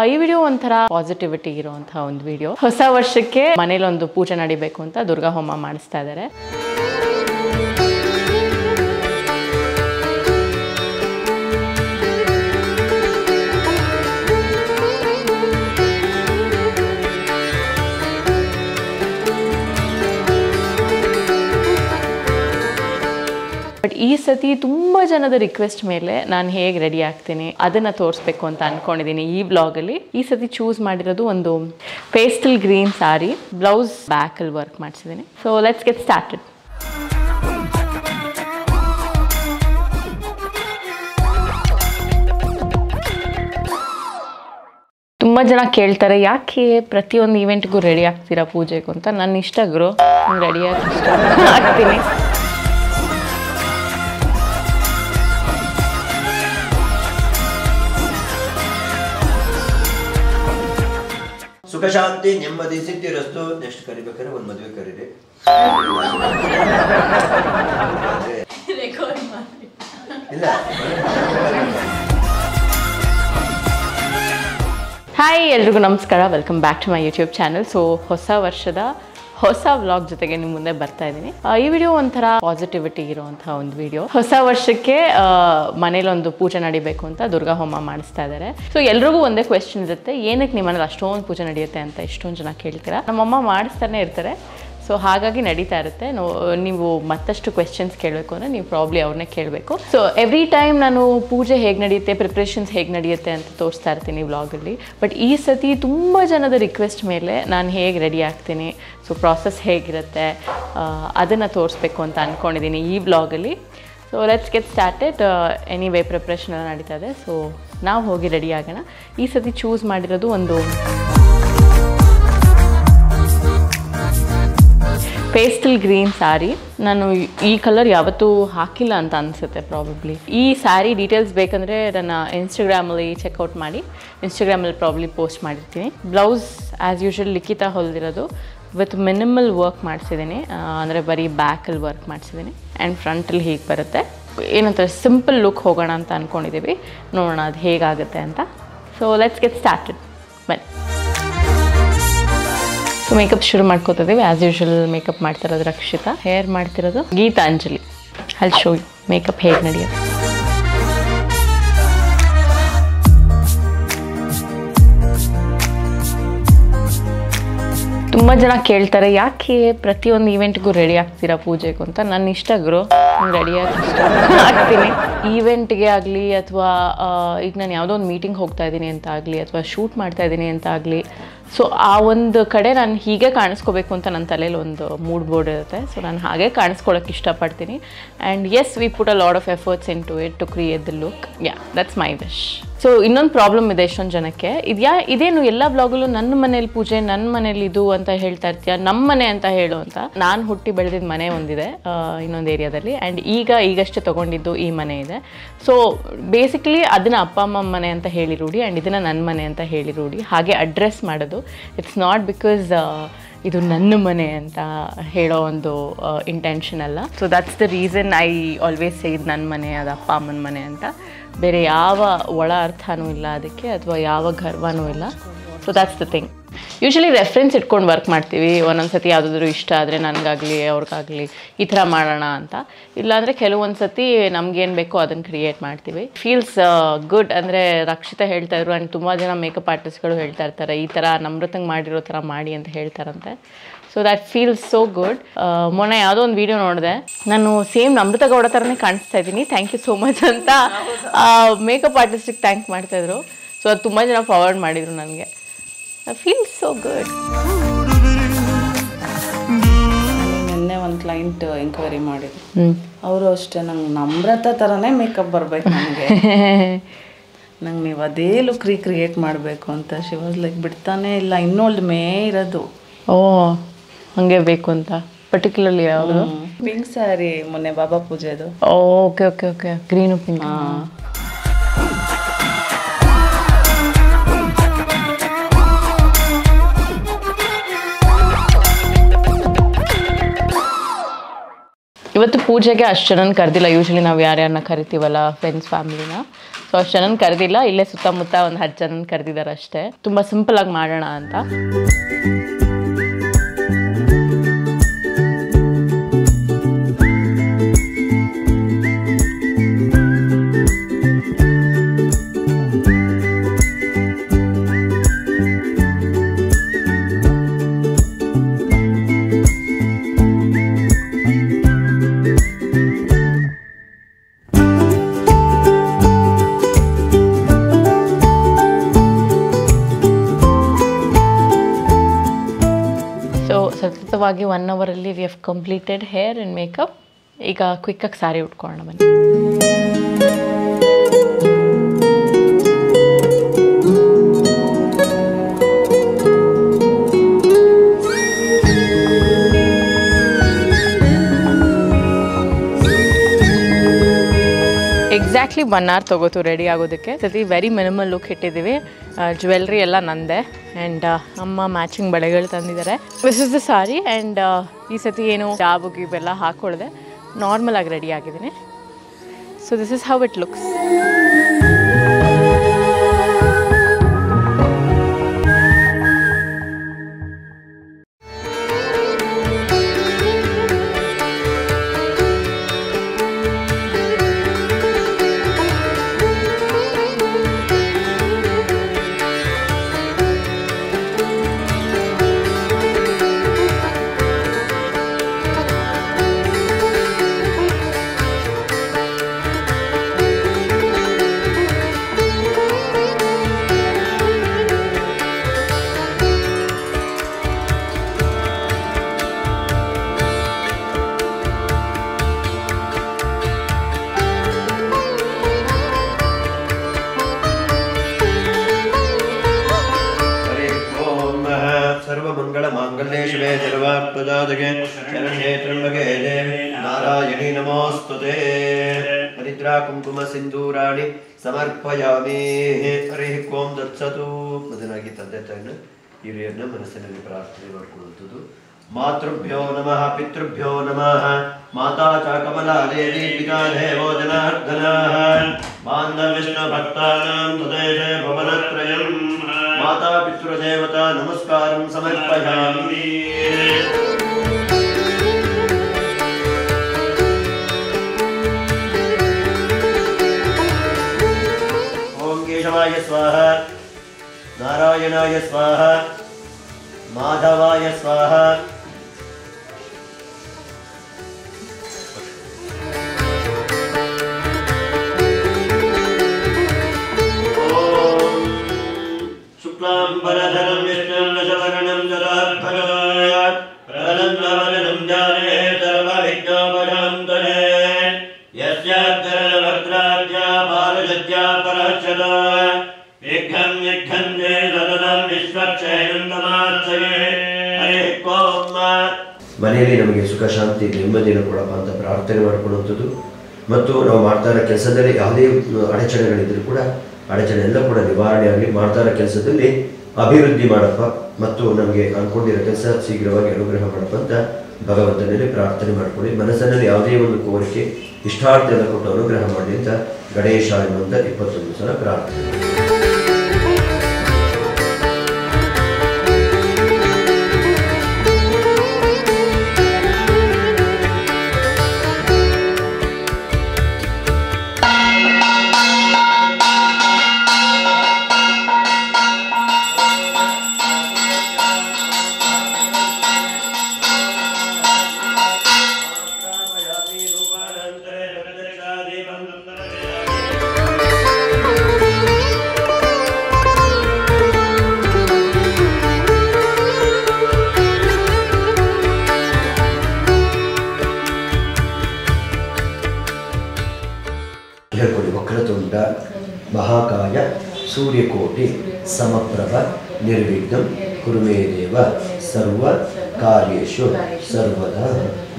ಈ ವಿಡಿಯೋ ಒಂಥರ ಪಾಸಿಟಿವಿಟಿ ಇರುವಂತಹ ಒಂದು ವಿಡಿಯೋ. ಹೊಸ ವರ್ಷಕ್ಕೆ ಮನೇಲಿ ಒಂದು ಪೂಜೆ ನಡಿಬೇಕು ಅಂತ ದುರ್ಗಾ ಹೋಮ ಮಾಡಿಸ್ತಾ ಇದ್ದಾರೆ. ಬಟ್ ಈ ಸತಿ ತುಂಬ ಜನದ ರಿಕ್ವೆಸ್ಟ್ ಮೇಲೆ ನಾನು ಹೇಗೆ ರೆಡಿ ಆಗ್ತೀನಿ ಅದನ್ನು ತೋರಿಸ್ಬೇಕು ಅಂತ ಅಂದ್ಕೊಂಡಿದ್ದೀನಿ ಈ ಬ್ಲಾಗಲ್ಲಿ. ಈ ಸತಿ ಚೂಸ್ ಮಾಡಿರೋದು ಒಂದು ಪೇಸ್ಟಲ್ ಗ್ರೀನ್ ಸಾರಿ, ಬ್ಲೌಸ್ ಬ್ಯಾಕಲ್ಲಿ ವರ್ಕ್ ಮಾಡಿಸಿದ್ದೀನಿ. So let's get started. ತುಂಬ ಜನ ಕೇಳ್ತಾರೆ ಯಾಕೆ ಪ್ರತಿಯೊಂದು ಈವೆಂಟ್ಗೂ ರೆಡಿ ಆಗ್ತೀರಾ ಪೂಜೆಗೂ ಅಂತ. ನನ್ನ ಇಷ್ಟ ಗುರು, ರೆಡಿ ಆಗ್ತೀನಿ. ಸುಖ ಶಾಂತಿ ನೆಮ್ಮದಿ ಸಿಕ್ತಿರಸ್ತು. ನೆಕ್ಸ್ಟ್ ಕರಿಬೇಕಾದ್ರೆ ಒಂದು ಮದುವೆ ಕರೀರಿ. ಇಲ್ಲ ಹಾಯ್, ಎಲ್ರಿಗೂ ನಮಸ್ಕಾರ. Welcome back to my YouTube channel. So ಹೊಸ ವರ್ಷದ ಹೊಸ ವ್ಲಾಗ್ ಜೊತೆಗೆ ನಿಮ್ಮ ಮುಂದೆ ಬರ್ತಾ ಇದ್ದೀನಿ. ಈ ವಿಡಿಯೋ ಒಂಥರ ಪಾಸಿಟಿವಿಟಿ ಇರುವಂತಹ ಒಂದು ವಿಡಿಯೋ. ಹೊಸ ವರ್ಷಕ್ಕೆ ಮನೇಲಿ ಒಂದು ಪೂಜೆ ನಡಿಬೇಕು ಅಂತ ದುರ್ಗಾ ಹೋಮ ಮಾಡಿಸ್ತಾ ಇದ್ದಾರೆ. ಸೊ ಎಲ್ರಿಗೂ ಒಂದೇ ಕ್ವೆಶ್ಚನ್ ಇರುತ್ತೆ, ಏನಕ್ಕೆ ನಿಮ್ಮ ಮನೇಲಿ ಅಷ್ಟೊಂದು ಪೂಜೆ ನಡೆಯುತ್ತೆ ಅಂತ ಎಷ್ಟೊಂದು ಜನ ಕೇಳ್ತೀರಾ. ನಮ್ಮಮ್ಮ ಮಾಡಿಸ್ತಾನೆ ಇರ್ತಾರೆ, ಸೊ ಹಾಗಾಗಿ ನಡೀತಾ ಇರುತ್ತೆ. ನೀವು ಮತ್ತಷ್ಟು ಕ್ವೆಶ್ಚನ್ಸ್ ಕೇಳಬೇಕು ಅಂದರೆ ನೀವು ಪ್ರಾಬ್ಲಿ ಅವ್ರನ್ನೇ ಕೇಳಬೇಕು. ಸೊ ಎವ್ರಿ ಟೈಮ್ ನಾನು ಪೂಜೆ ಹೇಗೆ ನಡೆಯುತ್ತೆ, ಪ್ರಿಪ್ರೇಷನ್ಸ್ ಹೇಗೆ ನಡೆಯುತ್ತೆ ಅಂತ ತೋರಿಸ್ತಾ ಇರ್ತೀನಿ ವ್ಲಾಗಲ್ಲಿ. ಬಟ್ ಈ ಸತಿ ತುಂಬ ಜನದ ರಿಕ್ವೆಸ್ಟ್ ಮೇಲೆ ನಾನು ಹೇಗೆ ರೆಡಿ ಆಗ್ತೀನಿ, ಸೊ ಪ್ರಾಸೆಸ್ ಹೇಗಿರುತ್ತೆ ಅದನ್ನು ತೋರಿಸ್ಬೇಕು ಅಂತ ಅಂದ್ಕೊಂಡಿದ್ದೀನಿ ಈ ಬ್ಲಾಗಲ್ಲಿ. So let's get started. Anyway preparation ಎಲ್ಲ ನಡೀತಾ ಇದೆ. ಸೊ ನಾವು ಹೋಗಿ ರೆಡಿ ಆಗೋಣ. ಈ ಸತಿ ಚೂಸ್ ಮಾಡಿರೋದು ಒಂದು ಪೇಸ್ಟಲ್ ಗ್ರೀನ್ ಸ್ಯಾರಿ. ನಾನು ಈ ಕಲರ್ ಯಾವತ್ತೂ ಹಾಕಿಲ್ಲ ಅಂತ ಅನಿಸುತ್ತೆ ಪ್ರಾಬಬ್ಲಿ. ಈ ಸ್ಯಾರಿ ಡೀಟೇಲ್ಸ್ ಬೇಕಂದರೆ ನನ್ನ ಇನ್ಸ್ಟಾಗ್ರಾಮಲ್ಲಿ ಚೆಕ್ಔಟ್ ಮಾಡಿ. ಇನ್ಸ್ಟಾಗ್ರಾಮಲ್ಲಿ ಪ್ರಾಬ್ಲಿ ಪೋಸ್ಟ್ ಮಾಡಿರ್ತೀನಿ. ಬ್ಲೌಸ್ ಆ್ಯಸ್ ಯೂಶ್ವಲ್ ಲಿಖಿತ ಹೊಲಿದಿರೋದು ವಿತ್ ಮಿನಿಮಲ್ ವರ್ಕ್ ಮಾಡಿಸಿದ್ದೀನಿ. ಅಂದರೆ ಬರೀ ಬ್ಯಾಕಲ್ಲಿ ವರ್ಕ್ ಮಾಡಿಸಿದ್ದೀನಿ ಆ್ಯಂಡ್ ಫ್ರಂಟಲ್ಲಿ ಹೀಗೆ ಬರುತ್ತೆ. ಏನಂತಾರೆ ಸಿಂಪಲ್ ಲುಕ್ ಹೋಗೋಣ ಅಂತ ಅಂದ್ಕೊಂಡಿದ್ದೀವಿ. ನೋಡೋಣ ಅದು ಹೇಗಾಗುತ್ತೆ ಅಂತ. So let's get started. ಬನ್ನಿ. ಸೊ ಮೇಕಪ್ ಶುರು ಮಾಡ್ಕೋತಿದ್ದೀವಿ. ಆ್ಯಸ್ ಯೂಶ್ವಲ್ ಮೇಕಪ್ ಮಾಡ್ತಿರೋದು ರಕ್ಷಿತಾ, ಹೇರ್ ಮಾಡ್ತಿರೋದು ಗೀತಾಂಜಲಿ. ಅಲ್ಲಿ ಶೋ ಮೇಕಪ್ ಹೇಗೆ ನಡೆಯುತ್ತೆ. ತುಂಬ ಜನ ಕೇಳ್ತಾರೆ ಯಾಕೆ ಪ್ರತಿಯೊಂದು ಈವೆಂಟ್ಗೂ ರೆಡಿ ಆಗ್ತೀರಾ ಪೂಜೆಗೂ ಅಂತ. ನನ್ನ ಇಷ್ಟ ಗುರು, ರೆಡಿ ಆಗ್ತೀನಿ. ಈವೆಂಟ್ಗೆ ಆಗಲಿ ಅಥವಾ ಈಗ ನಾನು ಯಾವುದೋ ಒಂದು ಮೀಟಿಂಗ್ ಹೋಗ್ತಾ ಇದ್ದೀನಿ ಅಂತ ಆಗಲಿ ಅಥವಾ ಶೂಟ್ ಮಾಡ್ತಾ ಇದ್ದೀನಿ ಅಂತ ಆಗಲಿ, ಸೊ ಆ ಒಂದು ಕಡೆ ನಾನು ಹೀಗೆ ಕಾಣಿಸ್ಕೋಬೇಕು ಅಂತ ನನ್ನ ತಲೆಯಲ್ಲಿ ಒಂದು ಮೂಡ್ ಬೋರ್ಡ್ ಇರುತ್ತೆ. ಸೊ ನಾನು ಹಾಗೆ ಕಾಣಿಸ್ಕೊಳ್ಳೋಕೆ ಇಷ್ಟಪಡ್ತೀನಿ. And yes, we put a lot of efforts into it to create the look. Yeah, that's my wish. So ಇನ್ನೊಂದು ಪ್ರಾಬ್ಲಮ್ ಇದೆ ಎಷ್ಟೊಂದು ಜನಕ್ಕೆ, ಇದೇನು ಎಲ್ಲ ಬ್ಲಾಗಲ್ಲೂ ನನ್ನ ಮನೇಲಿ ಪೂಜೆ, ನನ್ನ ಮನೇಲಿ ಇದು ಅಂತ ಹೇಳ್ತಾ ಇರ್ತೀಯ, ನಮ್ಮ ಮನೆ ಅಂತ ಹೇಳು ಅಂತ. ನಾನು ಹುಟ್ಟಿ ಬೆಳೆದಿದ್ದ ಮನೆ ಒಂದಿದೆ ಇನ್ನೊಂದು ಏರಿಯಾದಲ್ಲಿ, ಆ್ಯಂಡ್ ಈಗಷ್ಟೇ ತೊಗೊಂಡಿದ್ದು ಈ ಮನೆ ಇದೆ. ಸೊ ಬೇಸಿಕಲಿ ಅದನ್ನು ಅಪ್ಪ ಅಮ್ಮ ಮನೆ ಅಂತ ಹೇಳಿ ರೂಢಿ, ಆ್ಯಂಡ್ ಇದನ್ನು ನನ್ನ ಮನೆ ಅಂತ ಹೇಳಿ ರೂಢಿ. ಹಾಗೆ ಅಡ್ರೆಸ್ ಮಾಡೋದು. ಇಟ್ಸ್ ನಾಟ್ ಬಿಕಾಸ್ ಇದು ನನ್ನ ಮನೆ ಅಂತ ಹೇಳೋ ಒಂದು ಇಂಟೆನ್ಷನ್ ಅಲ್ಲ. So that's the reason I always say ಇದು ನನ್ನ ಮನೆ, ಅದು ಅಪ್ಪ ಅಮ್ಮನ ಮನೆ ಅಂತ. ಬೇರೆ ಯಾವ ಒಳ ಅರ್ಥನೂ ಇಲ್ಲ ಅದಕ್ಕೆ, ಅಥವಾ ಯಾವ ಗರ್ವನೂ ಇಲ್ಲ. So that's the thing. Usually reference ಇಟ್ಕೊಂಡು ವರ್ಕ್ ಮಾಡ್ತೀವಿ. ಒಂದೊಂದು ಸತಿ ಯಾವುದಾದ್ರೂ ಇಷ್ಟ ಆದರೆ ನನಗಾಗಲಿ ಅವ್ರಿಗಾಗಲಿ ಈ ಥರ ಮಾಡೋಣ ಅಂತ. ಇಲ್ಲಾಂದರೆ ಕೆಲವೊಂದು ಸತಿ ನಮಗೇನು ಬೇಕೋ ಅದನ್ನು ಕ್ರಿಯೇಟ್ ಮಾಡ್ತೀವಿ. Feels good. ಅಂದರೆ ರಕ್ಷಿತಾ ಹೇಳ್ತಾಯಿದ್ರು, ಆ್ಯಂಡ್ ತುಂಬ ಜನ ಮೇಕಪ್ ಆರ್ಟಿಸ್ಟ್ಗಳು ಹೇಳ್ತಾ ಇರ್ತಾರೆ ಈ ಥರ ನಮ್ರತಂಗೆ ಮಾಡಿರೋ ಥರ ಮಾಡಿ ಅಂತ ಹೇಳ್ತಾರಂತೆ. So that feels so good. ಮೊನ್ನೆ ಯಾವುದೋ ಒಂದು ವೀಡಿಯೋ ನೋಡಿದೆ, ನಾನು ಸೇಮ್ ನಮ್ರತ ಗೌಡ ಥರನೇ ಕಾಣಿಸ್ತಾ ಇದ್ದೀನಿ, ಥ್ಯಾಂಕ್ ಯು ಸೋ ಮಚ್ ಅಂತ ಮೇಕಪ್ ಆರ್ಟಿಸ್ಟಿಗೆ ಥ್ಯಾಂಕ್ ಮಾಡ್ತಾಯಿದ್ರು. ಸೊ ಅದು ತುಂಬ ಜನ ಫಾರ್ವರ್ಡ್ ಮಾಡಿದರು ನನಗೆ. Feels so good. ನಿನ್ನೆ ಒಂದು ಕ್ಲೈಂಟ್ ಎಂಕ್ವೈರಿ ಮಾಡಿದ್ರು. ಅವರು ಅಷ್ಟೇ, ನಂಗೆ ನಮ್ರತ ಥರನೇ ಮೇಕಪ್ ಬರಬೇಕು ನನಗೆ, ನಂಗೆ ನೀವು ಅದೇ ಲುಕ್ ರೀಕ್ರಿಯೇಟ್ ಮಾಡಬೇಕು ಅಂತ. ಶಿ ವಾಸ್ ಲೈಕ್ ಬಿಡ್ತಾನೆ ಇಲ್ಲ, ಇನ್ನೊಳ್ದು ಮೇ ಇರೋದು. ಓ ಹಂಗೆ ಬೇಕು ಅಂತ ಪರ್ಟಿಕ್ಯುಲರ್ಲಿ ಯಾವುದು? ಪಿಂಕ್ ಸ್ಯಾರಿ ಮೊನ್ನೆ ಬಾಬಾ ಪೂಜೆದು. Okay okay okay, green pink. ಇವತ್ತು ಪೂಜೆಗೆ ಅಷ್ಟು ಜನನ ಕರೆದಿಲ್ಲ. ಯೂಶ್ವಲಿ ನಾವು ಯಾರ್ಯಾರನ್ನ ಕರಿತೀವಲ್ಲ ಫ್ರೆಂಡ್ಸ್ ಫ್ಯಾಮಿಲಿನ, ಸೊ ಅಷ್ಟು ಜನನ ಕರೆದಿಲ್ಲ. ಇಲ್ಲೇ ಸುತ್ತಮುತ್ತ ಒಂದು 10 ಜನನ ಕರೆದಿದ್ದಾರೆ ಅಷ್ಟೇ. ತುಂಬ ಸಿಂಪಲಾಗಿ ಮಾಡೋಣ ಅಂತ. ಸತತವಾಗಿ 1 ಅವರಲ್ಲಿ we have completed hair and makeup. ಈಗ ಕ್ವಿಕ್ಕಾಗಿ ಸ್ಯಾರಿ ಉಟ್ಕೊಳ್ಳೋಣ ಬನ್ನಿ. ಎಕ್ಸಾಕ್ಟ್ಲಿ 1 hour ತೊಗೋತು ರೆಡಿ ಆಗೋದಕ್ಕೆ. ಸತಿ ವೆರಿ ಮಿನಿಮಲ್ ಲುಕ್ ಇಟ್ಟಿದ್ದೀವಿ. ಜ್ಯುವೆಲ್ರಿ ಎಲ್ಲ ನಂದೆ ಆ್ಯಂಡ್ ಅಮ್ಮ ಮ್ಯಾಚಿಂಗ್ ಬಳೆಗಳು ತಂದಿದ್ದಾರೆ. This is the sorry and ಈ ಸತಿ ಏನು ಜಾಬು ಗೀಬೆಲ್ಲ ಹಾಕ್ಕೊಳ್ದೆ ನಾರ್ಮಲ್ ಆಗಿ ರೆಡಿ ಆಗಿದ್ದೀನಿ. So this is how it looks. Narayani नमोस्तुते हरिद्रा कुंकुम सिंदूराणि समर्पयामि हरिः ओं दत्सतु. ಮೊದಲಾಗಿ ತಂದೆ ತಾಯಿನ ಹಿರಿಯರನ್ನ ಮನಸ್ಸಿನಲ್ಲಿ ಪ್ರಾರ್ಥನೆ ಮಾಡಿಕೊಳ್ಳುವುದು. ಮಾತೃಭ್ಯೋ ನಮಃ ಪಿತೃಭ್ಯೋ ನಮಃ ಮಾತಾ ಚ ಕಮಲಾ ದೇವಿ ಪಿತಾ ದೇವೋ ಜನಾರ್ದನಃ ಬಾಂಧವ್ಯಶ್ನ ಭಕ್ತಾನಾಂ ತದೇಶೇ ಭವನತ್ರಯಂ ಮಾತಾ ಪಿತೃದೇವತಾ ನಮಸ್ಕಾರಂ ಸಮರ್ಪಯಾಮಿ. केशवाय स्वाहा नारायणाय स्वाहा माधवाय स्वाहा ओम शुक्लांबरधरं विष्णुं दशवर्णं जलार्भकात् प्रलम्बवदनं जाने सर्वविघ्नोपशान्तये यस्याग्रवक्त्राद्या बालजज्ञा परक्षदा विघ्नं विघ्नं जय सततं विश्वक्षयनन्दमात्सये हरिः ओं. ಮನೆಯಲ್ಲಿ ನಮಗೆ ಸುಖ ಶಾಂತಿ ನೆಮ್ಮದಿಯನ್ನು ಕೊಡಪ್ಪ ಅಂತ ಪ್ರಾರ್ಥನೆ ಮಾಡಿಕೊಳ್ಳುವಂಥದ್ದು ಮತ್ತು ನಾವು ಮಾಡ್ತಾ ಇರೋ ಕೆಲಸದಲ್ಲಿ ಯಾವುದೇ ಅಡಚಣೆಗಳಿದ್ದರೂ ಕೂಡ ಅಡಚಣೆ ಎಲ್ಲ ಕೂಡ ನಿವಾರಣೆ ಆಗಲಿ, ಮಾಡ್ತಾ ಇರೋ ಕೆಲಸದಲ್ಲಿ ಅಭಿವೃದ್ಧಿ ಮಾಡಪ್ಪ ಮತ್ತು ನಮಗೆ ಅಂದ್ಕೊಂಡಿರೋ ಕೆಲಸ ಶೀಘ್ರವಾಗಿ ಅನುಗ್ರಹ ಮಾಡಪ್ಪ ಅಂತ ಭಗವಂತನಲ್ಲಿ ಪ್ರಾರ್ಥನೆ ಮಾಡಿಕೊಳ್ಳಿ. ಮನಸ್ಸಿನಲ್ಲಿ ಯಾವುದೇ ಒಂದು ಕೋರಿಕೆ ಇಷ್ಟಾರ್ಥ ಎಲ್ಲ ಕೊಟ್ಟು ಅನುಗ್ರಹ ಮಾಡಿ ಅಂತ ಗಣೇಶ ಎನ್ನುವಂಥ 21 ಸಲ ಪ್ರಾರ್ಥನೆ. ವಕ್ರತುಂಡ ಮಹಾಕಾಯ ಸೂರ್ಯಕೋಟಿ ಸಮಪ್ರಭ ನಿರ್ವಿಘ್ನಂ ಕುರು ಮೇ ದೇವ ಸರ್ವ ಕಾರ್ಯೇಶು ಸರ್ವದಾ.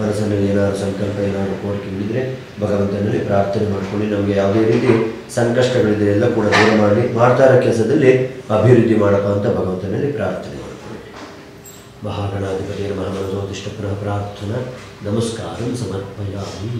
ಮನಸ್ಸಿನಲ್ಲಿ ಏನಾದರೂ ಸಂಕಲ್ಪ ಏನಾದರೂ ಕೋರಿಕೆ ಇದ್ದರೆ ಭಗವಂತನಲ್ಲಿ ಪ್ರಾರ್ಥನೆ ಮಾಡಿಕೊಳ್ಳಿ. ನಮಗೆ ಯಾವುದೇ ರೀತಿ ಸಂಕಷ್ಟಗಳಿದ್ರೆ ಎಲ್ಲ ಕೂಡ ದೂರ ಮಾಡಿ ಮಾಡ್ತಾ ಇರೋ ಕೆಲಸದಲ್ಲಿ ಅಭಿವೃದ್ಧಿ ಮಾಡಪ್ಪ ಅಂತ ಭಗವಂತನಲ್ಲಿ ಪ್ರಾರ್ಥನೆ ಮಾಡಿಕೊಳ್ಳಿ. महागणाधिपते नमः मनसोदिष्ट पुनः प्रार्थना नमस्कारं समर्पयामि।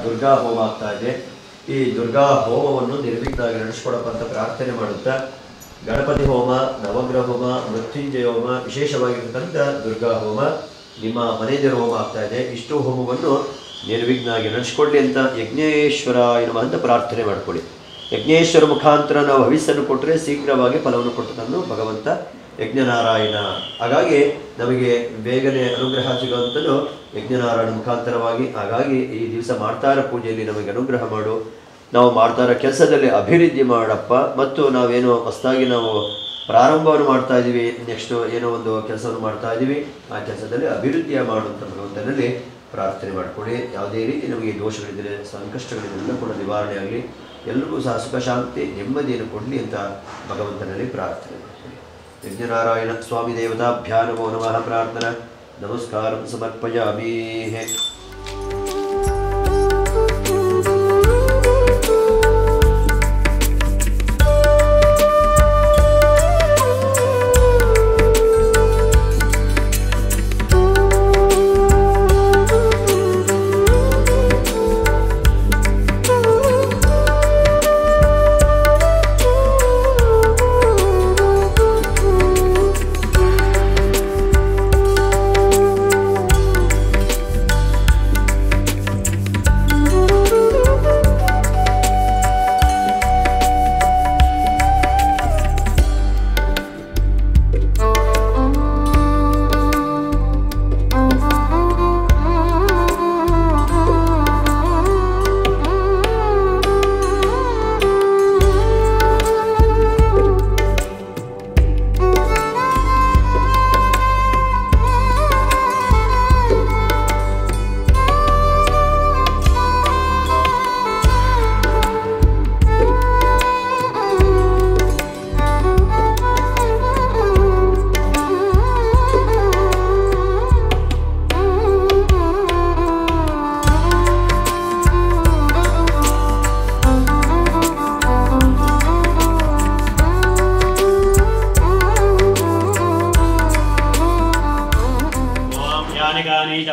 ದುರ್ಗಾ ಹೋಮ ಆಗ್ತಾ ಇದೆ. ಈ ದುರ್ಗಾ ಹೋಮವನ್ನು ನಿರ್ವಿಘ್ನವಾಗಿ ನಡೆಸಿಕೊಡಪ್ಪ ಅಂತ ಪ್ರಾರ್ಥನೆ ಮಾಡುತ್ತಾ ಗಣಪತಿ ಹೋಮ, ನವಗ್ರಹ ಹೋಮ, ಮೃತ್ಯುಂಜಯ ಹೋಮ, ವಿಶೇಷವಾಗಿರ್ತಕ್ಕಂಥ ದುರ್ಗಾ ಹೋಮ, ನಿಮ್ಮ ಮನೆ ದೇವರ ಹೋಮ ಆಗ್ತಾ ಇದೆ. ಇಷ್ಟು ಹೋಮವನ್ನು ನಿರ್ವಿಘ್ನವಾಗಿ ನಡೆಸಿಕೊಳ್ಳಿ ಅಂತ ಯಜ್ಞೇಶ್ವರ ಎನ್ನುವ ಅಂತ ಪ್ರಾರ್ಥನೆ ಮಾಡಿಕೊಳ್ಳಿ. ಯಜ್ಞೇಶ್ವರ ಮುಖಾಂತರ ನಾವು ಹವಿಸ್ಸನ್ನು ಕೊಟ್ಟರೆ ಶೀಘ್ರವಾಗಿ ಫಲವನ್ನು ಕೊಟ್ಟದನ್ನು ಭಗವಂತ ಯಜ್ಞನಾರಾಯಣ. ಹಾಗಾಗಿ ನಮಗೆ ಬೇಗನೆ ಅನುಗ್ರಹ ಸಿಗುವಂಥದ್ದು ಯಜ್ಞನಾರಾಯಣ ಮುಖಾಂತರವಾಗಿ. ಹಾಗಾಗಿ ಈ ದಿವಸ ಮಾಡ್ತಾ ಇರೋ ಪೂಜೆಯಲ್ಲಿ ನಮಗೆ ಅನುಗ್ರಹ ಮಾಡು, ನಾವು ಮಾಡ್ತಾ ಇರೋ ಕೆಲಸದಲ್ಲಿ ಅಭಿವೃದ್ಧಿ ಮಾಡಪ್ಪ, ಮತ್ತು ನಾವೇನೋ ಹೊಸದಾಗಿ ನಾವು ಪ್ರಾರಂಭವನ್ನು ಮಾಡ್ತಾ ಇದ್ದೀವಿ, ನೆಕ್ಸ್ಟು ಏನೋ ಒಂದು ಕೆಲಸವನ್ನು ಮಾಡ್ತಾ ಇದ್ದೀವಿ, ಆ ಕೆಲಸದಲ್ಲಿ ಅಭಿವೃದ್ಧಿಯ ಮಾಡುವಂಥ ಭಗವಂತನಲ್ಲಿ ಪ್ರಾರ್ಥನೆ ಮಾಡಿಕೊಳ್ಳಿ. ಯಾವುದೇ ರೀತಿ ನಮಗೆ ದೋಷಗಳಿದ್ದರೆ, ಸಂಕಷ್ಟಗಳಿದ್ದೆಲ್ಲ ಕೂಡ ನಿವಾರಣೆ ಆಗಲಿ, ಎಲ್ರಿಗೂ ಸಹ ಸುಖ ಶಾಂತಿ ನೆಮ್ಮದಿಯನ್ನು ಕೊಡಲಿ ಅಂತ ಭಗವಂತನಲ್ಲಿ ಪ್ರಾರ್ಥನೆ ಮಾಡ್ಕೊಳ್ಳಿ. ಯಜ್ಞನಾರಾಯಣ ಸ್ವಾಮಿ ದೇವತಾಭ್ಯಾ ನಮೋ ನಮಃ ಪ್ರಾರ್ಥನಾ ನಮಸ್ಕಾರಂ ಸಮರ್ಪಯಾಮಿ.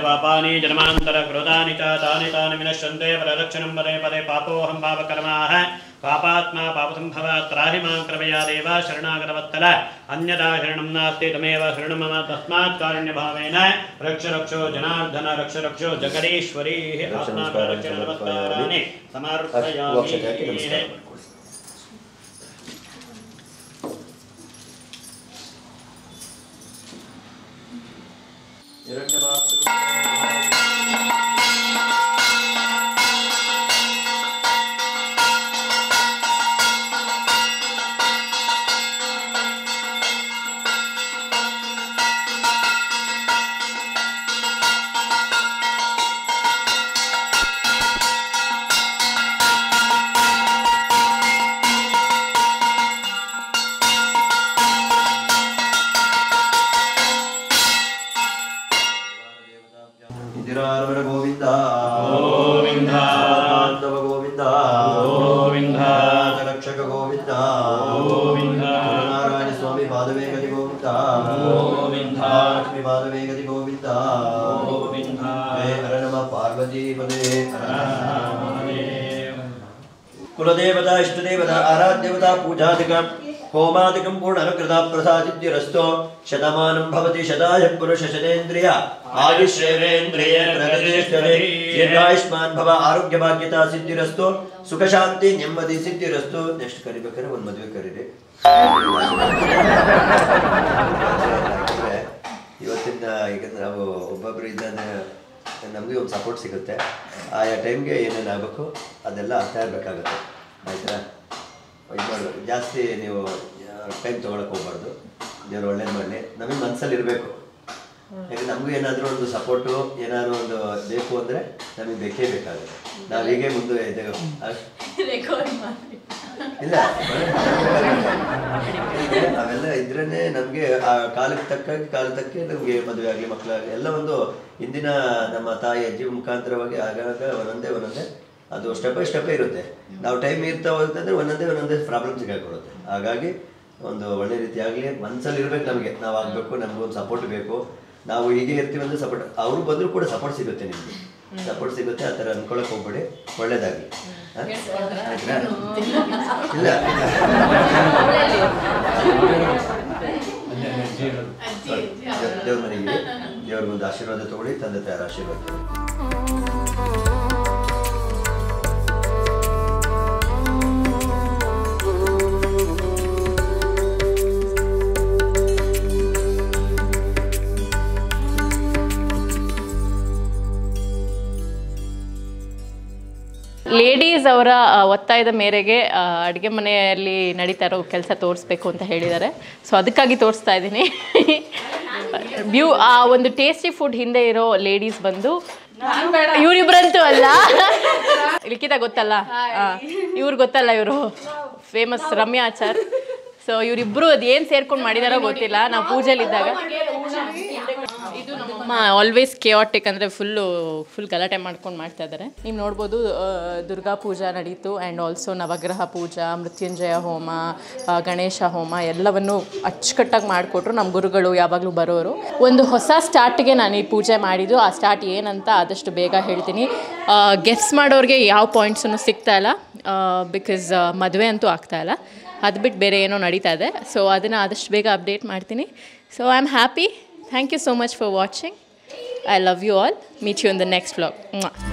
पापानि जन्मांतर क्रोधानि च तानि तानि विनश्यन्ते पररक्षणं पदे पदे पापोऽहं पापकर्माः पापात्मा पापसम्भवात् त्राहि मां कृपया देव शरणागतवत्सल अन्यथा शरणं नास्ति तमेव शरणं मम तस्मात् कारुण्यभावेन रक्ष रक्षो जनार्दन रक्ष रक्षो जगदीश्वरी आत्मारक्षण नमस्काराणि समर्पयामि। ಪದೇ. ಕುಲದೇವತಾ ಇಷ್ಟದೇವತಾ ಆರಾಧ್ಯವತಾ ಪೂಜಾದಿಕಂ ಹೋಮಾದಿಕಂ ಪೂರ್ಣಾನುಕೃತ ಪ್ರಸಾದಿತ್ಯರಸ್ತೋ ಶತಮಾನಂ ಭವತಿ ಶತಾಯ ಪುರುಷ ಶತೇಂದ್ರಿಯ ಆಯುಷ್ಯೇಂದ್ರಿಯ ಪ್ರತಿಷ್ಠತೆ ದೀರ್ಘಾಯುಷ್ಮಾನ್ ಭವ ಆರೋಗ್ಯ ಭಾಗ್ಯತಾ ಸಿದ್ಧಿರಸ್ತು ಸುಖ ಶಾಂತಿ ನೆಮ್ಮದಿ ಸಿದ್ಧಿರಸ್ತು. ನೆಕ್ಸ್ಟ್ ಕರಿಬೇಕಾದ್ರೆ ಒಂದು ಮದುವೆ ಕರೀರಿ. ಇವತ್ತಿನ ಈಗ ನಾವು ಒಬ್ಬೊಬ್ಬರು ಇದ್ದಾನೆ ನಮಗೆ ಒಂದು ಸಪೋರ್ಟ್ ಸಿಗುತ್ತೆ. ಆಯಾ ಟೈಮ್ಗೆ ಏನೇನು ಆಗಬೇಕು ಅದೆಲ್ಲ ಆಗ್ತಾ ಇರಬೇಕಾಗುತ್ತೆ. ಆಯ್ತಾ? ಇದು ಮಾಡಬೇಕು, ಜಾಸ್ತಿ ನೀವು ಟೈಮ್ ತೊಗೊಳಕ್ಕೆ ಹೋಗ್ಬಾರ್ದು. ದೇವ್ರು ಒಳ್ಳೇದು ಮಾಡಲಿ. ನಮಗೆ ಮನಸ್ಸಲ್ಲಿ ಇರಬೇಕು. ಯಾಕಂದ್ರೆ ನಮಗೂ ಏನಾದರೂ ಒಂದು ಸಪೋರ್ಟು ಏನಾದರೂ ಒಂದು ಬೇಕು ಅಂದರೆ ನಮಗೆ ಬೇಕೇ ಬೇಕಾಗುತ್ತೆ. ನಾವು ಹೀಗೆ ಮುಂದೆ ಇಲ್ಲ ಅವೆಲ್ಲ ಇದ್ರೇ ನಮಗೆ ಆ ಕಾಲಕ್ಕೆ ತಕ್ಕ ನಮಗೆ ಮದುವೆ ಆಗಲಿ ಮಕ್ಕಳಾಗಲಿ ಎಲ್ಲ ಒಂದು ಇಂದಿನ ನಮ್ಮ ತಾಯಿ ಅಜ್ಜಿ ಮುಖಾಂತರವಾಗಿ ಆಗಾಗ ಒಂದೊಂದೇ ಅದು ಸ್ಟೆಪ್ ಬೈ ಸ್ಟೆಪ್ಪೇ ಇರುತ್ತೆ. ನಾವು ಟೈಮ್ ಇರ್ತಾ ಹೋಗ್ತಂದ್ರೆ ಒಂದೊಂದೇ ಪ್ರಾಬ್ಲಮ್ ಸಿಗಾಕೊಡುತ್ತೆ. ಹಾಗಾಗಿ ಒಂದು ಒಳ್ಳೆ ರೀತಿ ಆಗಲಿ ಮನಸ್ಸಲ್ಲಿ ಇರ್ಬೇಕು. ನಮಗೆ ನಾವು ಆಗಬೇಕು, ನಮಗೊಂದು ಸಪೋರ್ಟ್ ಬೇಕು. ನಾವು ಹೀಗೆ ಇರ್ತೀವಿ ಅಂದರೆ ಸಪೋರ್ಟ್ ಅವರು ಬಂದರೂ ಕೂಡ ಸಪೋರ್ಟ್ ಸಿಗುತ್ತೆ. ನಿಮಗೆ ಸಪೋರ್ಟ್ ಸಿಗುತ್ತೆ. ಆ ಥರ ಅನ್ಕೊಳಕ್ಕೆ ಹೋಗ್ಬೇಡಿ. ಒಳ್ಳೇದಾಗಲಿ. ಇಲ್ಲ ದೇವ್ರ ಮನೆಗೆ ದೇವ್ರಿಗೊಂದು ಆಶೀರ್ವಾದ ತಗೊಳ್ಳಿ. ತಂದೆ ತಾಯಿರ ಆಶೀರ್ವಾದ ತಗೊಳ್ಳಿ. ಲೇಡೀಸ್ ಅವರ ಒತ್ತಾಯದ ಮೇರೆಗೆ ಅಡುಗೆ ಮನೆಯಲ್ಲಿ ನಡೀತಾ ಇರೋ ಕೆಲಸ ತೋರಿಸ್ಬೇಕು ಅಂತ ಹೇಳಿದ್ದಾರೆ. ಸೊ ಅದಕ್ಕಾಗಿ ತೋರಿಸ್ತಾ ಇದ್ದೀನಿ. ಒಂದು ಟೇಸ್ಟಿ ಫುಡ್ ಹಿಂದೆ ಇರೋ ಲೇಡೀಸ್ ಬಂದು ಇವರಿಬ್ರಂತೂ ಅಲ್ಲ, ಲಿಖಿತ ಗೊತ್ತಲ್ಲ, ಇವ್ರು ಗೊತ್ತಲ್ಲ, ಇವರು ಫೇಮಸ್ ರಮ್ಯಾ ಆಚಾರ್. ಸೊ ಇವರಿಬ್ರು ಅದು ಏನು ಸೇರ್ಕೊಂಡು ಮಾಡಿದಾರೋ ಗೊತ್ತಿಲ್ಲ. ನಾವು ಪೂಜೆಲಿದ್ದಾಗ ಆಲ್ವೇಸ್ ಕೆಯಾಟಿಕ್ ಅಂದರೆ ಫುಲ್ ಗಲಾಟೆ ಮಾಡ್ಕೊಂಡು ಮಾಡ್ತಾ ಇದ್ದಾರೆ. ನೀವು ನೋಡ್ಬೋದು ದುರ್ಗಾ ಪೂಜಾ ನಡೀತು ಆ್ಯಂಡ್ ಆಲ್ಸೋ ನವಗ್ರಹ ಪೂಜಾ, ಮೃತ್ಯುಂಜಯ ಹೋಮ, ಗಣೇಶ ಹೋಮ ಎಲ್ಲವನ್ನು ಅಚ್ಚುಕಟ್ಟಾಗಿ ಮಾಡಿಕೊಟ್ರು ನಮ್ಮ ಗುರುಗಳು. ಯಾವಾಗಲೂ ಬರೋರು. ಒಂದು ಹೊಸ ಸ್ಟಾರ್ಟ್ಗೆ ನಾನು ಈ ಪೂಜೆ ಮಾಡಿದ್ದು. ಆ ಸ್ಟಾರ್ಟ್ ಏನಂತ ಆದಷ್ಟು ಬೇಗ ಹೇಳ್ತೀನಿ. ಗೆಸ್ ಮಾಡೋರಿಗೆ ಯಾವ ಪಾಯಿಂಟ್ಸನ್ನು ಸಿಗ್ತಾ ಇಲ್ಲ, ಬಿಕಾಸ್ ಮದುವೆ ಅಂತೂ ಆಗ್ತಾಯಿಲ್ಲ. ಅದು ಬಿಟ್ಟು ಬೇರೆ ಏನೋ ನಡೀತಾ ಇದೆ. ಸೊ ಅದನ್ನು ಆದಷ್ಟು ಬೇಗ ಅಪ್ಡೇಟ್ ಮಾಡ್ತೀನಿ. So I am happy. Thank you so much for watching. I love you all. Meet you in the next vlog. Mwah.